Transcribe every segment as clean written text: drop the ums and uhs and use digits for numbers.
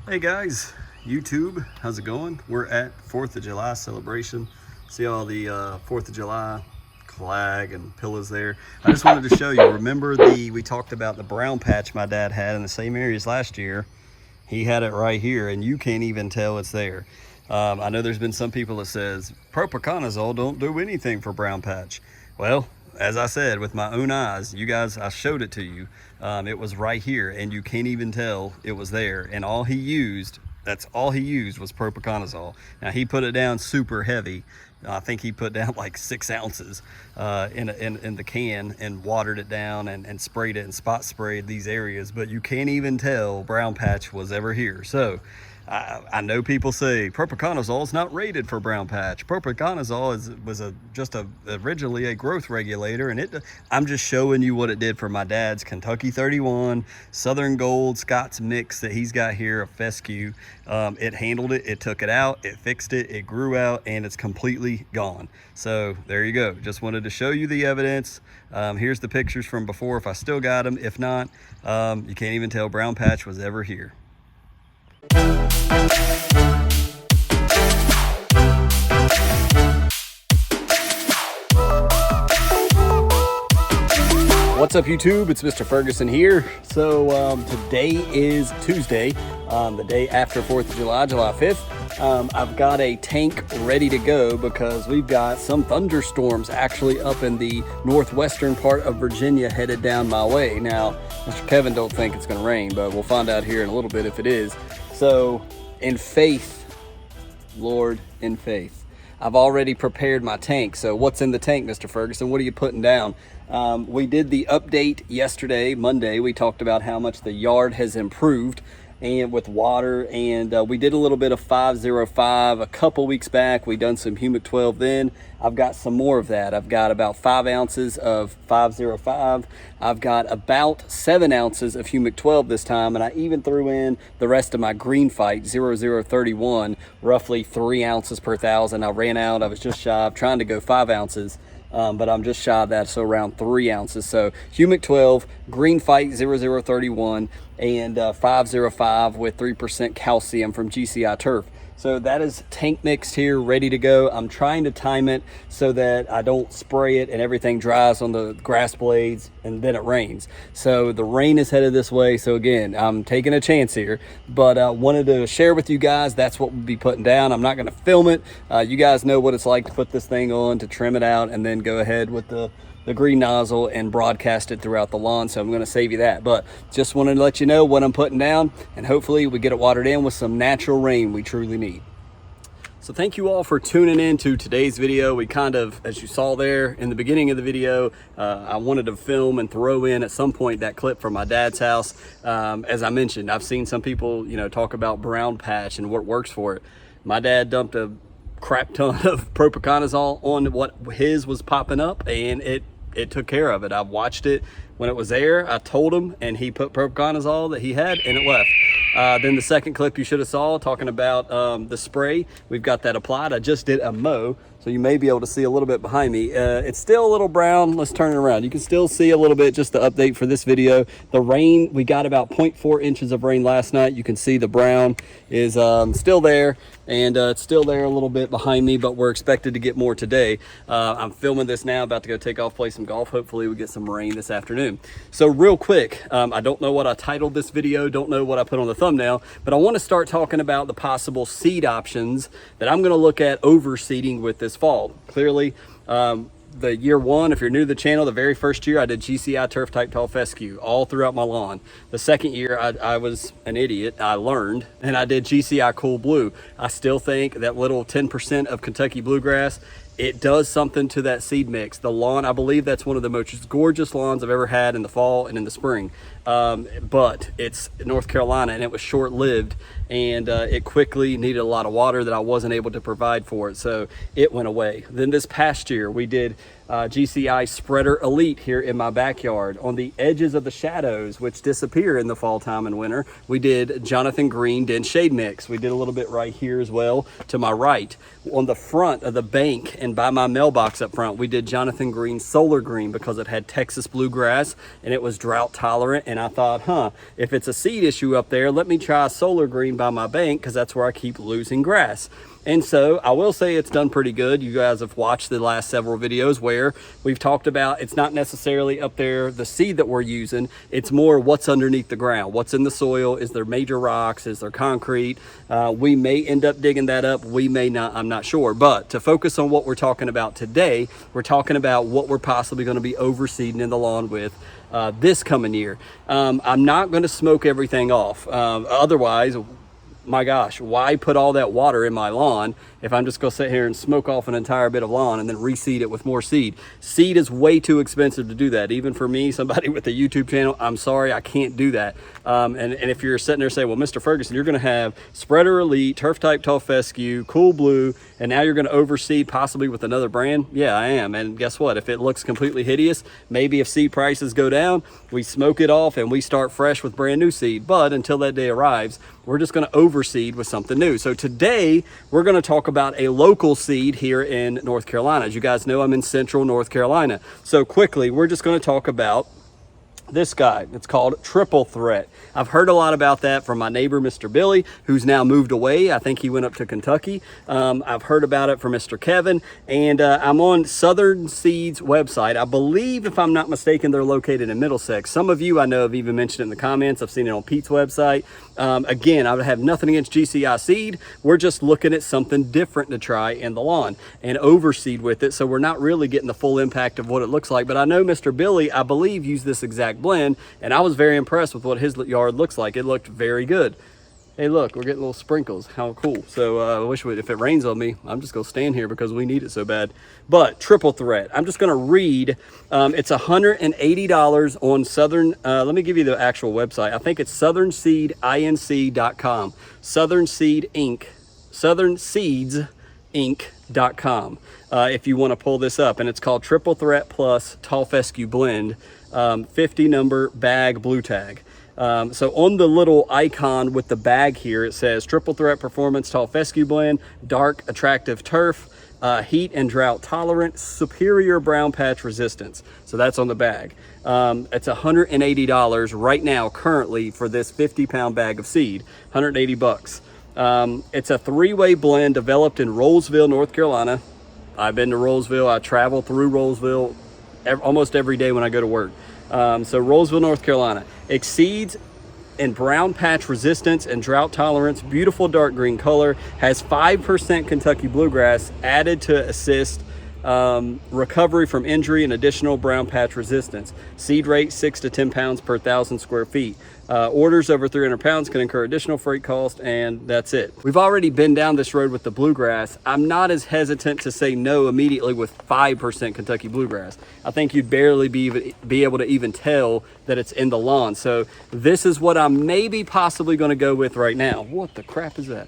Hey guys, YouTube, how's it going? We're at 4th of July celebration. See all the 4th of July flag and pillars there. I just wanted to show you, remember we talked about the brown patch my dad had in the same areas last year. He had it right here and you can't even tell it's there. I know there's been some people that says propiconazole don't do anything for brown patch. Well, as I said, with my own eyes, you guys, I showed it to you. It was right here and you can't even tell it was there. And that's all he used was propiconazole. Now he put it down super heavy. I think he put down like 6 ounces in the can and watered it down and sprayed it and spot sprayed these areas, but you can't even tell brown patch was ever here. So I know people say propiconazole is not rated for brown patch. Propiconazole was originally a growth regulator, and I'm just showing you what it did for my dad's Kentucky 31 Southern Gold Scott's mix that he's got here of fescue. It handled it, it took it out, it fixed it, it grew out, and it's completely gone. So there you go. Just wanted to show you the evidence. Here's the pictures from before if I still got them. If not, you can't even tell brown patch was ever here. What's up YouTube? It's Mr. Ferguson here. So today is Tuesday, the day after 4th of July, July 5th. I've got a tank ready to go because we've got some thunderstorms actually up in the northwestern part of Virginia headed down my way. Now, Mr. Kevin don't think it's gonna rain, but we'll find out here in a little bit if it is. So in faith, Lord, in faith, I've already prepared my tank. So what's in the tank, Mr. Ferguson? What are you putting down? We did the update yesterday, Monday. We talked about how much the yard has improved and with water, and we did a little bit of 505 a couple weeks back. We done some Humic 12 then. I've got some more of that. I've got about 5 ounces of 505. I've got about 7 ounces of Humic 12 this time, and I even threw in the rest of my Green Fight 0031, roughly 3 ounces per thousand. I ran out. I was just shy of trying to go 5 ounces. But I'm just shy of that, so around 3 ounces. So Humic 12, Green Fight 0031, and 505 with 3% calcium from GCI Turf. So that is tank mixed here, ready to go. I'm trying to time it so that I don't spray it and everything dries on the grass blades and then it rains. So the rain is headed this way. So again, I'm taking a chance here, but wanted to share with you guys, that's what we'll be putting down. I'm not gonna film it. You guys know what it's like to put this thing on, to trim it out, and then go ahead with the green nozzle and broadcast it throughout the lawn. So I'm going to save you that, but just wanted to let you know what I'm putting down, and hopefully we get it watered in with some natural rain we truly need. So thank you all for tuning in to today's video. We kind of, as you saw there in the beginning of the video, I wanted to film and throw in at some point that clip from my dad's house. As I mentioned, I've seen some people, talk about brown patch and what works for it. My dad dumped a crap ton of propiconazole on what his was popping up, and it took care of it. I watched it when it was there. I told him, and he put propiconazole that he had, and it left. Then the second clip you should have saw talking about the spray. We've got that applied. I just did a mow, so you may be able to see a little bit behind me. It's still a little brown. Let's turn it around. You can still see a little bit, just the update for this video. The rain, we got about 0.4 inches of rain last night. You can see the brown is still there, and it's still there a little bit behind me, but we're expected to get more today. I'm filming this now, about to go take off, play some golf. Hopefully we get some rain this afternoon. So real quick, I don't know what I titled this video, don't know what I put on the thumbnail, but I want to start talking about the possible seed options that I'm going to look at overseeding with this fall. Clearly, the year one, if you're new to the channel, the very first year I did GCI Turf Type Tall Fescue all throughout my lawn. The second year I was an idiot. I learned and I did GCI Cool Blue. I still think that little 10% of Kentucky Bluegrass, it does something to that seed mix. The lawn, I believe that's one of the most gorgeous lawns I've ever had in the fall and in the spring. But it's North Carolina and it was short-lived, and it quickly needed a lot of water that I wasn't able to provide for it, so it went away. Then this past year we did GCI Spreader Elite here in my backyard. On the edges of the shadows, which disappear in the fall time and winter, we did Jonathan Green Dense Shade Mix. We did a little bit right here as well to my right. On the front of the bank and by my mailbox up front, we did Jonathan Green Solar Green because it had Texas bluegrass and it was drought tolerant. And I thought, if it's a seed issue up there, let me try Solar Green by my bank because that's where I keep losing grass. And so I will say it's done pretty good. You guys have watched the last several videos where we've talked about it's not necessarily up there the seed that we're using. It's more what's underneath the ground, what's in the soil. Is there major rocks? Is there concrete? We may end up digging that up. We may not. I'm not sure. But to focus on what we're talking about today, we're talking about what we're possibly going to be overseeding in the lawn with this coming year. I'm not going to smoke everything off. Otherwise, my gosh, why put all that water in my lawn if I'm just gonna sit here and smoke off an entire bit of lawn and then reseed it with more seed? Seed is way too expensive to do that. Even for me, somebody with a YouTube channel, I'm sorry, I can't do that. And if you're sitting there saying, well, Mr. Ferguson, you're gonna have Spreader Elite, Turf Type Tall Fescue, Cool Blue, and now you're gonna overseed possibly with another brand? Yeah, I am. And guess what? If it looks completely hideous, maybe if seed prices go down, we smoke it off and we start fresh with brand new seed. But until that day arrives, we're just gonna overseed with something new. So today, we're gonna talk about a local seed here in North Carolina. As you guys know, I'm in central North Carolina. So quickly, we're just gonna talk about this guy. It's called Triple Threat. I've heard a lot about that from my neighbor, Mr. Billy, who's now moved away. I think he went up to Kentucky. I've heard about it from Mr. Kevin, and I'm on Southern Seeds website. I believe, if I'm not mistaken, they're located in Middlesex. Some of you I know have even mentioned it in the comments. I've seen it on Pete's website. Again, I would have nothing against GCI seed. We're just looking at something different to try in the lawn and overseed with it, so we're not really getting the full impact of what it looks like. But I know Mr. Billy, I believe, used this exact blend, and I was very impressed with what his yard looks like. It looked very good. Hey, look, we're getting little sprinkles. How cool. So I wish if it rains on me, I'm just gonna stand here because we need it so bad. But Triple Threat, I'm just gonna read. It's $180 on Southern, let me give you the actual website. I think it's southernseedinc.com. Southern Seed Inc. southernseedsinc.com. If you want to pull this up, and it's called Triple Threat Plus Tall Fescue Blend, 50 number bag blue tag. So on the little icon with the bag here, it says Triple Threat Performance Tall Fescue Blend, Dark Attractive Turf, Heat and Drought Tolerant, Superior Brown Patch Resistance. So that's on the bag. It's $180 right now currently for this 50-pound bag of seed, 180 bucks. It's a three-way blend developed in Rolesville, North Carolina. I've been to Rolesville. I travel through Rolesville almost every day when I go to work. So Rolesville, North Carolina. Exceeds in brown patch resistance and drought tolerance, beautiful dark green color, has 5% Kentucky bluegrass added to assist recovery from injury and additional brown patch resistance. Seed rate 6 to 10 pounds per 1,000 square feet. Orders over 300 pounds can incur additional freight cost, and that's it. We've already been down this road with the bluegrass. I'm not as hesitant to say no immediately with 5% Kentucky bluegrass. I think you'd barely be able to even tell that it's in the lawn. So this is what I'm maybe possibly going to go with right now. What the crap is that?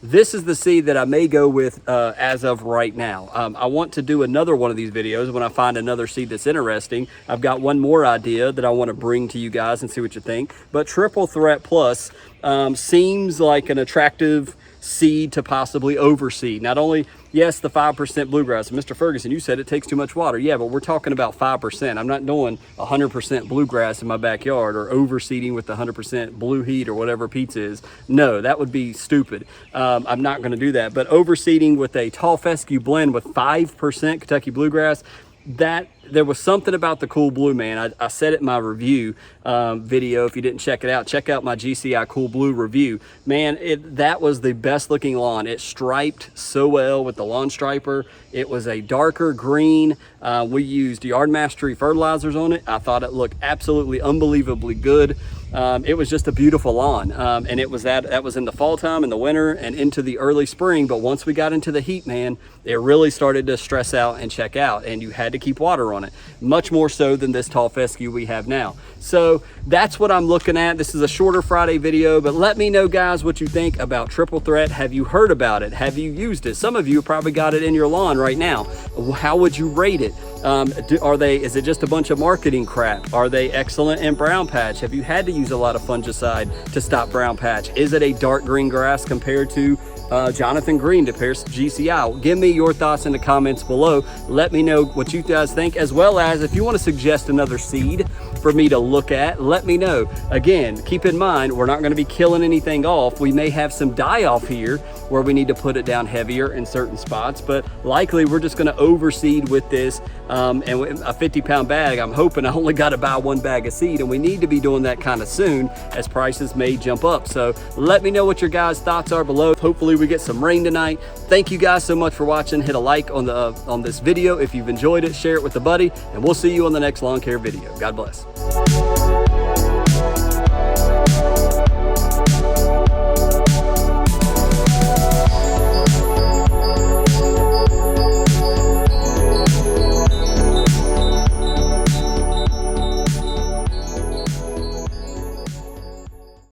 This is the seed that I may go with as of right now. I want to do another one of these videos when I find another seed that's interesting. I've got one more idea that I want to bring to you guys and see what you think. But Triple Threat Plus seems like an attractive seed to possibly overseed. Not only, yes, the 5% bluegrass. Mr. Ferguson, you said it takes too much water. Yeah, but we're talking about 5%. I'm not doing 100% bluegrass in my backyard or overseeding with the 100% blue heat or whatever Pete's is. No, that would be stupid. I'm not going to do that. But overseeding with a tall fescue blend with 5% Kentucky bluegrass, that there was something about the Cool Blue, man. I said it in my review video. If you didn't check it out, check out my GCI Cool Blue review. Man, that was the best looking lawn. It striped so well with the lawn striper. It was a darker green. We used Yard Mastery fertilizers on it. I thought it looked absolutely unbelievably good. It was just a beautiful lawn. And it was that was in the fall time, in the winter, and into the early spring. But once we got into the heat, man, it really started to stress out and check out, and you had to keep water on it, much more so than this tall fescue we have now. So that's what I'm looking at. This is a shorter Friday video, but let me know, guys, what you think about Triple Threat. Have you heard about it? Have you used it? Some of you probably got it in your lawn right now. How would you rate it? Is it just a bunch of marketing crap? Are they excellent in brown patch? Have you had to use a lot of fungicide to stop brown patch? Is it a dark green grass compared to Jonathan Green to Pierce GCI? Give me your thoughts in the comments below. Let me know what you guys think, as well as if you want to suggest another seed for me to look at, let me know. Again, keep in mind, we're not going to be killing anything off. We may have some die off here where we need to put it down heavier in certain spots, but likely we're just going to overseed with this. And a 50-pound bag, I'm hoping I only got to buy 1 bag of seed, and we need to be doing that kind of soon as prices may jump up. So let me know what your guys' thoughts are below. Hopefully we get some rain tonight. Thank you guys so much for watching. Hit a like on this video if you've enjoyed it. Share it with a buddy, and we'll see you on the next lawn care video. God bless.